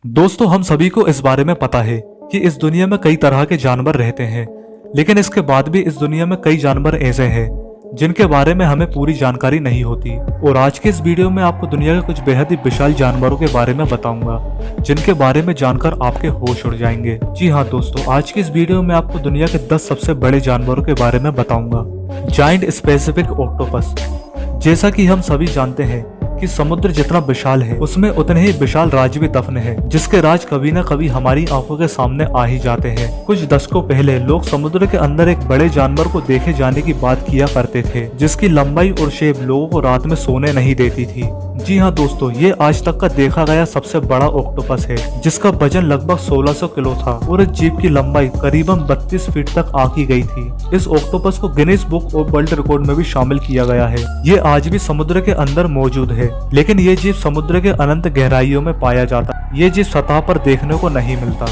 दोस्तों, हम सभी को इस बारे में पता है कि इस दुनिया में कई तरह के जानवर रहते हैं, लेकिन इसके बाद भी इस दुनिया में कई जानवर ऐसे हैं जिनके बारे में हमें पूरी जानकारी नहीं होती। और आज के इस वीडियो में आपको दुनिया के कुछ बेहद ही विशाल जानवरों के बारे में बताऊंगा, जिनके बारे में जानकर आपके होश उड़ जाएंगे। जी हाँ दोस्तों, आज की इस वीडियो में आपको दुनिया के 10 सबसे बड़े जानवरों के बारे में बताऊंगा। Giant specific octopus. जैसा कि हम सभी जानते हैं कि समुद्र जितना विशाल है, उसमें उतने ही विशाल राज भी दफन है, जिसके राज कभी न कभी हमारी आंखों के सामने आ ही जाते हैं। कुछ दशकों पहले लोग समुद्र के अंदर एक बड़े जानवर को देखे जाने की बात किया करते थे, जिसकी लंबाई और शेप लोगों को रात में सोने नहीं देती थी। जी हाँ दोस्तों, ये आज तक का देखा गया सबसे बड़ा ऑक्टोपस है, जिसका वजन लगभग 1600 किलो था और इस जीव की लंबाई करीबन 32 फीट तक आंकी गई थी। इस ऑक्टोपस को Guinness book of world record में भी शामिल किया गया है। ये आज भी समुद्र के अंदर मौजूद है, लेकिन ये जीव समुद्र के अनंत गहराइयों में पाया जाता है। ये जीव सतह पर देखने को नहीं मिलता।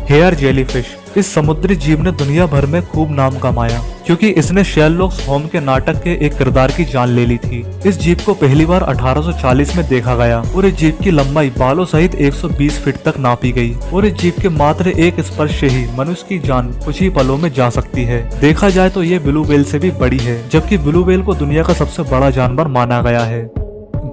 Hair jellyfish. इस समुद्री जीव ने दुनिया भर में खूब नाम कमाया, क्योंकि इसने शेरलॉक होम्स के नाटक के एक किरदार की जान ले ली थी। इस जीव को पहली बार 1840 में देखा गया और इस जीव की लंबाई बालों सहित 120 फीट तक नापी गई। और इस जीव के मात्र एक स्पर्श से ही मनुष्य की जान कुछ ही पलों में जा सकती है। देखा जाए तो ये ब्लू व्हेल से भी बड़ी है, जबकि ब्लू व्हेल को दुनिया का सबसे बड़ा जानवर माना गया है।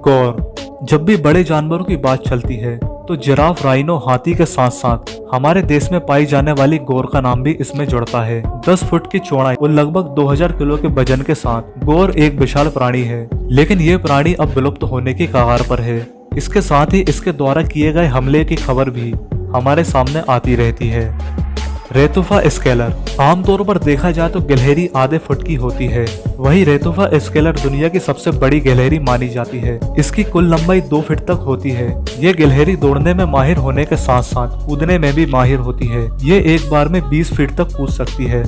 गौर। जब भी बड़े जानवरों की बात चलती है तो जिराफ, राइनो, हाथी के साथ साथ हमारे देश में पाई जाने वाली गौर का नाम भी इसमें जुड़ता है। 10 फुट की चौड़ाई और लगभग 2000 किलो के वजन के साथ गौर एक विशाल प्राणी है, लेकिन ये प्राणी अब विलुप्त होने की कगार पर है। इसके साथ ही इसके द्वारा किए गए हमले की खबर भी हमारे सामने आती रहती है। रेतुफा स्केलर। आमतौर पर देखा जाए तो गिलहरी आधे फुट की होती है, वही रेतुफा स्केलर दुनिया की सबसे बड़ी गिलहरी मानी जाती है। इसकी कुल लंबाई 2 फीट तक होती है। ये गिलहरी दौड़ने में माहिर होने के साथ साथ कूदने में भी माहिर होती है। ये एक बार में 20 फीट तक कूद सकती है।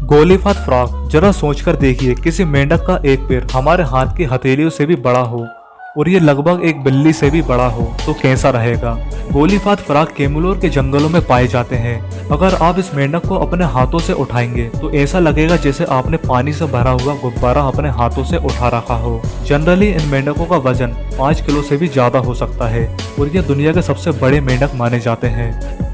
गोलीफात फ्रॉग। जरा सोचकर देखिए, किसी मेंढक का एक पैर हमारे हाथ की हथेलियों से भी बड़ा हो और ये लगभग एक बिल्ली से भी बड़ा हो तो कैसा रहेगा। गोलीफात फ्रॉग केमुलोर के जंगलों में पाए जाते हैं। अगर आप इस मेंढक को अपने हाथों से उठाएंगे तो ऐसा लगेगा जैसे आपने पानी से भरा हुआ गुब्बारा अपने हाथों से उठा रखा हो। जनरली इन मेंढकों का वजन 5 किलो से भी ज्यादा हो सकता है और ये दुनिया के सबसे बड़े मेंढक माने जाते हैं।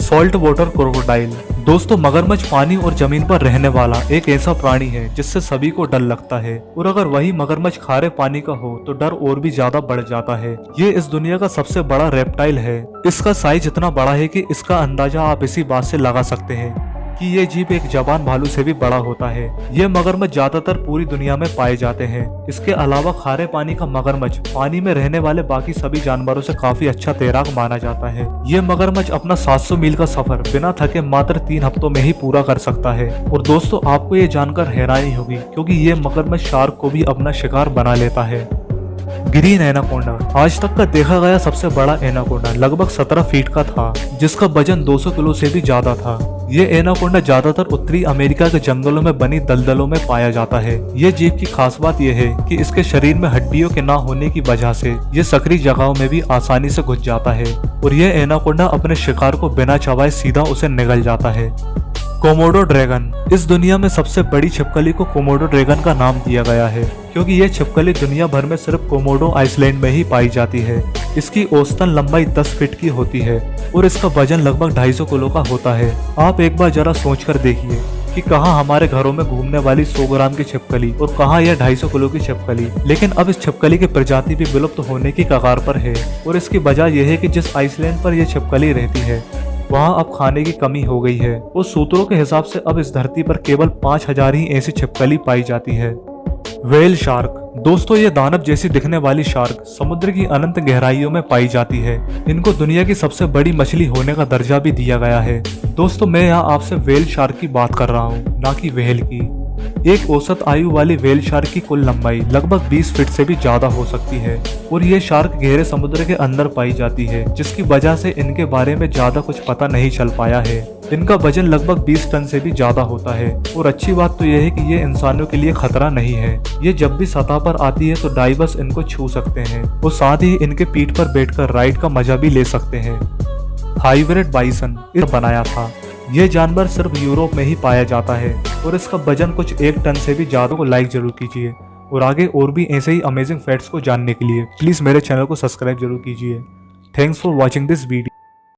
Salt water crocodile. दोस्तों, मगरमच्छ पानी और जमीन पर रहने वाला एक ऐसा प्राणी है जिससे सभी को डर लगता है, और अगर वही मगरमच्छ खारे पानी का हो तो डर और भी ज्यादा बढ़ जाता है। ये इस दुनिया का सबसे बड़ा रेप्टाइल है। इसका साइज इतना बड़ा है कि इसका अंदाजा आप इसी बात से लगा सकते हैं कि ये जीव एक जवान भालू से भी बड़ा होता है। ये मगरमच्छ ज्यादातर पूरी दुनिया में पाए जाते हैं। इसके अलावा खारे पानी का मगरमच्छ पानी में रहने वाले बाकी सभी जानवरों से काफी अच्छा तैराक माना जाता है। ये मगरमच्छ अपना 700 मील का सफर बिना थके मात्र 3 हफ्तों में ही पूरा कर सकता है। और दोस्तों, आपको ये जानकर हैरानी होगी क्योंकि ये मगरमच्छ शार्क को भी अपना शिकार बना लेता है। Green anaconda. आज तक का देखा गया सबसे बड़ा एनाकोंडा लगभग 17 फीट का था, जिसका वजन 200 किलो से भी ज्यादा था। ये एनाकोंडा ज्यादातर उत्तरी अमेरिका के जंगलों में बनी दलदलों में पाया जाता है। ये जीव की खास बात यह है कि इसके शरीर में हड्डियों के ना होने की वजह से ये सकरी जगहों में भी आसानी से घुस जाता है और ये एनाकोंडा अपने शिकार को बिना चबाए सीधा उसे निगल जाता है। Komodo dragon. इस दुनिया में सबसे बड़ी छिपकली को कोमोडो ड्रैगन का नाम दिया गया है, क्योंकि ये छिपकली दुनिया भर में सिर्फ कोमोडो आइसलैंड में ही पाई जाती है। इसकी औसतन लंबाई 10 फीट की होती है और इसका वजन लगभग 250 किलो का होता है। आप एक बार जरा सोचकर देखिए कि कहाँ हमारे घरों में घूमने वाली 100 ग्राम की छिपकली और कहाँ यह 250 किलो की छिपकली। लेकिन अब इस छिपकली की प्रजाति भी विलुप्त होने की कगार पर है, और इसकी वजह यह है कि जिस आइसलैंड पर यह छिपकली रहती है वहाँ अब खाने की कमी हो गई है और सूत्रों के हिसाब से अब इस धरती पर केवल 5000 ही ऐसी छिपकली पाई जाती है। Whale shark. दोस्तों, ये दानव जैसी दिखने वाली शार्क समुद्र की अनंत गहराइयों में पाई जाती है। इनको दुनिया की सबसे बड़ी मछली होने का दर्जा भी दिया गया है। दोस्तों, मैं यहाँ आपसे व्हेल शार्क की बात कर रहा हूँ, ना कि व्हेल की। एक औसत आयु वाली व्हेल शार्क की कुल लंबाई लगभग 20 फीट से भी ज्यादा हो सकती है और ये शार्क गहरे समुद्र के अंदर पाई जाती है, जिसकी वजह से इनके बारे में ज्यादा कुछ पता नहीं चल पाया है। इनका वजन लगभग 20 टन से भी ज्यादा होता है और अच्छी बात तो यह है कि ये इंसानों के लिए खतरा नहीं है। ये जब भी सतह पर आती है तो डाइवर्स इनको छू सकते हैं और साथ ही इनके पीठ पर बैठकर राइड का मजा भी ले सकते हैं। हाइब्रिड बाइसन बनाया था। ये जानवर सिर्फ यूरोप में ही पाया जाता है और इसका वजन कुछ 1 टन से भी ज्यादा। को लाइक जरूर कीजिए और आगे और भी ऐसे ही अमेजिंग फैक्ट्स को जानने के लिए प्लीज मेरे चैनल को सब्सक्राइब जरूर कीजिए। Thanks for watching this video.